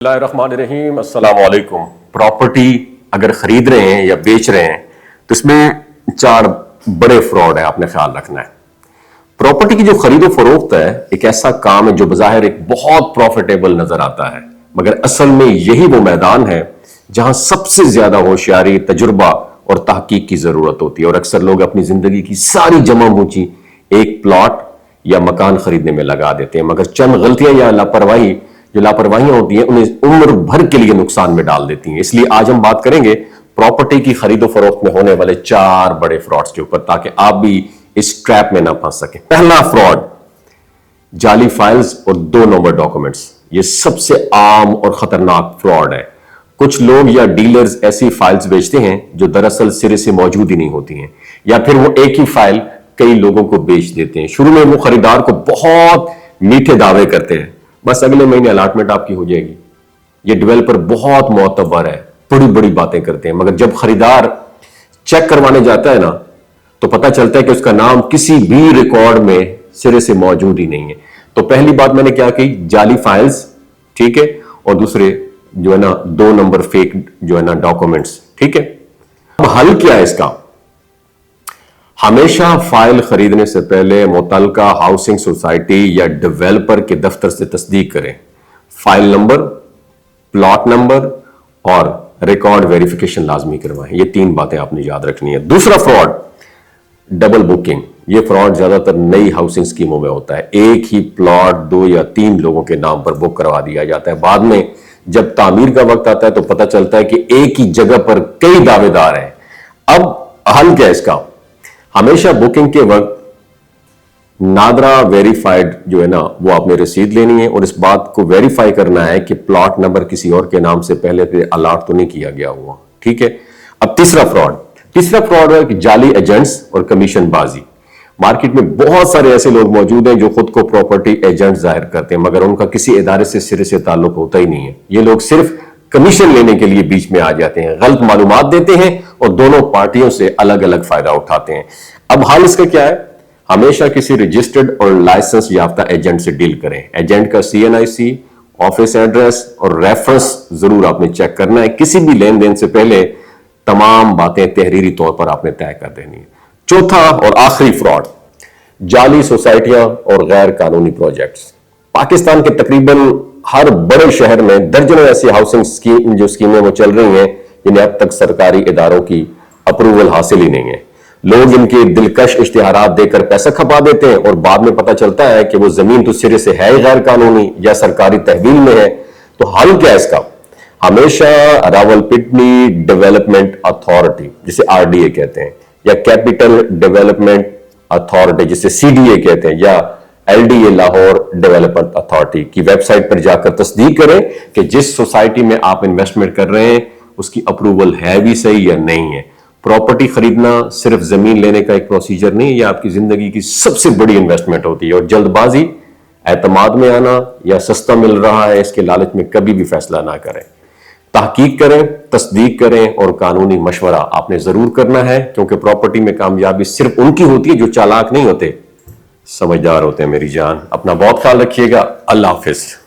اللہ الرحمن الرحیم، السلام علیکم۔ پراپرٹی اگر خرید رہے ہیں یا بیچ رہے ہیں تو اس میں 4 بڑے فراڈ ہیں، آپ نے خیال رکھنا ہے۔ پراپرٹی کی جو خرید و فروخت ہے ایک ایسا کام ہے جو بظاہر ایک بہت پروفیٹیبل نظر آتا ہے، مگر اصل میں یہی وہ میدان ہے جہاں سب سے زیادہ ہوشیاری، تجربہ اور تحقیق کی ضرورت ہوتی ہے، اور اکثر لوگ اپنی زندگی کی ساری جمع بوجھی ایک پلاٹ یا مکان خریدنے میں لگا دیتے ہیں، مگر چند غلطیاں یا لاپرواہیاں ہوتی ہیں انہیں عمر بھر کے لیے نقصان میں ڈال دیتی ہیں۔ اس لیے آج ہم بات کریں گے پراپرٹی کی خرید و فروخت میں ہونے والے 4 بڑے فراڈز کے اوپر، تاکہ آپ بھی اس ٹریپ میں نہ پھنس سکیں۔ پہلا فراڈ، جعلی فائلز اور 2 نمبر ڈاکومنٹس۔ یہ سب سے عام اور خطرناک فراڈ ہے۔ کچھ لوگ یا ڈیلرز ایسی فائلز بیچتے ہیں جو دراصل سرے سے موجود ہی نہیں ہوتی ہیں، یا پھر وہ ایک ہی فائل کئی لوگوں کو بیچ دیتے ہیں۔ شروع میں وہ خریدار کو بہت میٹھے دعوے کرتے ہیں، بس اگلے مہینے الاٹمنٹ آپ کی ہو جائے گی۔ یہ ڈیولپر بہت معتبر ہے، بڑی بڑی باتیں کرتے ہیں، مگر جب خریدار چیک کروانے جاتا ہے نا تو پتہ چلتا ہے کہ اس کا نام کسی بھی ریکارڈ میں سرے سے موجود ہی نہیں ہے۔ تو پہلی بات میں نے کیا کی، جعلی فائلز، ٹھیک ہے، اور دوسرے جو ہے نا 2 نمبر فیک جو ہے نا ڈاکومنٹس، ٹھیک ہے۔ اب حل کیا ہے اس کا؟ ہمیشہ فائل خریدنے سے پہلے متعلقہ ہاؤسنگ سوسائٹی یا ڈیولپر کے دفتر سے تصدیق کریں۔ فائل نمبر، پلاٹ نمبر اور ریکارڈ ویریفیکیشن لازمی کروائیں۔ یہ 3 باتیں آپ نے یاد رکھنی ہے۔ دوسرا فراڈ، ڈبل بکنگ۔ یہ فراڈ زیادہ تر نئی ہاؤسنگ اسکیموں میں ہوتا ہے۔ ایک ہی پلاٹ 2 یا 3 لوگوں کے نام پر بک کروا دیا جاتا ہے، بعد میں جب تعمیر کا وقت آتا ہے تو پتہ چلتا ہے کہ ایک ہی جگہ پر کئی دعوے دار ہیں۔ اب حل کیا ہے اس کا؟ ہمیشہ بکنگ کے وقت نادرا ویریفائڈ جو ہے نا وہ آپ نے رسید لینی ہے، اور اس بات کو ویریفائی کرنا ہے کہ پلاٹ نمبر کسی اور کے نام سے پہلے پہ الاٹ تو نہیں کیا گیا ہوا، ٹھیک ہے۔ اب تیسرا فراڈ ہے کہ جعلی ایجنٹس اور کمیشن بازی۔ مارکیٹ میں بہت سارے ایسے لوگ موجود ہیں جو خود کو پراپرٹی ایجنٹ ظاہر کرتے ہیں، مگر ان کا کسی ادارے سے سرے سے تعلق ہوتا ہی نہیں ہے۔ یہ لوگ صرف کمیشن لینے کے لیے بیچ میں آ جاتے ہیں، غلط معلومات دیتے ہیں اور دونوں پارٹیوں سے الگ الگ فائدہ اٹھاتے ہیں۔ اب حال اس کا کیا ہے؟ ہمیشہ کسی رجسٹرڈ اور لائسنس یافتہ ایجنٹ سے ڈیل کریں۔ ایجنٹ کا CNIC، آفس ایڈریس اور ریفرنس ضرور آپ نے چیک کرنا ہے۔ کسی بھی لین دین سے پہلے تمام باتیں تحریری طور پر آپ نے طے کر دینی ہے۔ چوتھا اور آخری فراڈ، جعلی سوسائٹیاں اور غیر قانونی پروجیکٹس۔ پاکستان کے تقریباً ہر بڑے شہر میں درجنوں ایسی ہاؤسنگ اسکیمیں وہ چل رہی ہیں جنہیں اب تک سرکاری اداروں کی اپروول حاصل ہی نہیں ہے۔ لوگ ان کے دلکش اشتہارات دے کر پیسہ کھپا دیتے ہیں، اور بعد میں پتہ چلتا ہے کہ وہ زمین تو سرے سے ہے ہی غیر قانونی یا سرکاری تحویل میں ہے۔ تو حل کیا ہے اس کا؟ ہمیشہ راولپنڈی ڈیولپمنٹ اتھارٹی، جسے RDA کہتے ہیں، یا کیپٹل ڈیولپمنٹ اتھارٹی جسے CDA کہتے ہیں، یا LDA لاہور ڈیولپمنٹ اتھارٹی کی ویب سائٹ پر جا کر تصدیق کریں کہ جس سوسائٹی میں آپ انویسٹمنٹ کر رہے ہیں اس کی اپروول ہے بھی صحیح یا نہیں ہے۔ پراپرٹی خریدنا صرف زمین لینے کا ایک پروسیجر نہیں، یہ آپ کی زندگی کی سب سے بڑی انویسٹمنٹ ہوتی ہے، اور جلد بازی، اعتماد میں آنا یا سستا مل رہا ہے اس کے لالچ میں کبھی بھی فیصلہ نہ کریں۔ تحقیق کریں، تصدیق کریں اور قانونی مشورہ آپ نے ضرور کرنا ہے، کیونکہ پراپرٹی میں کامیابی صرف ان کی ہوتی ہے جو چالاک نہیں ہوتے، سمجھدار ہوتے ہیں۔ میری جان، اپنا بہت خیال رکھیے گا۔ اللہ حافظ۔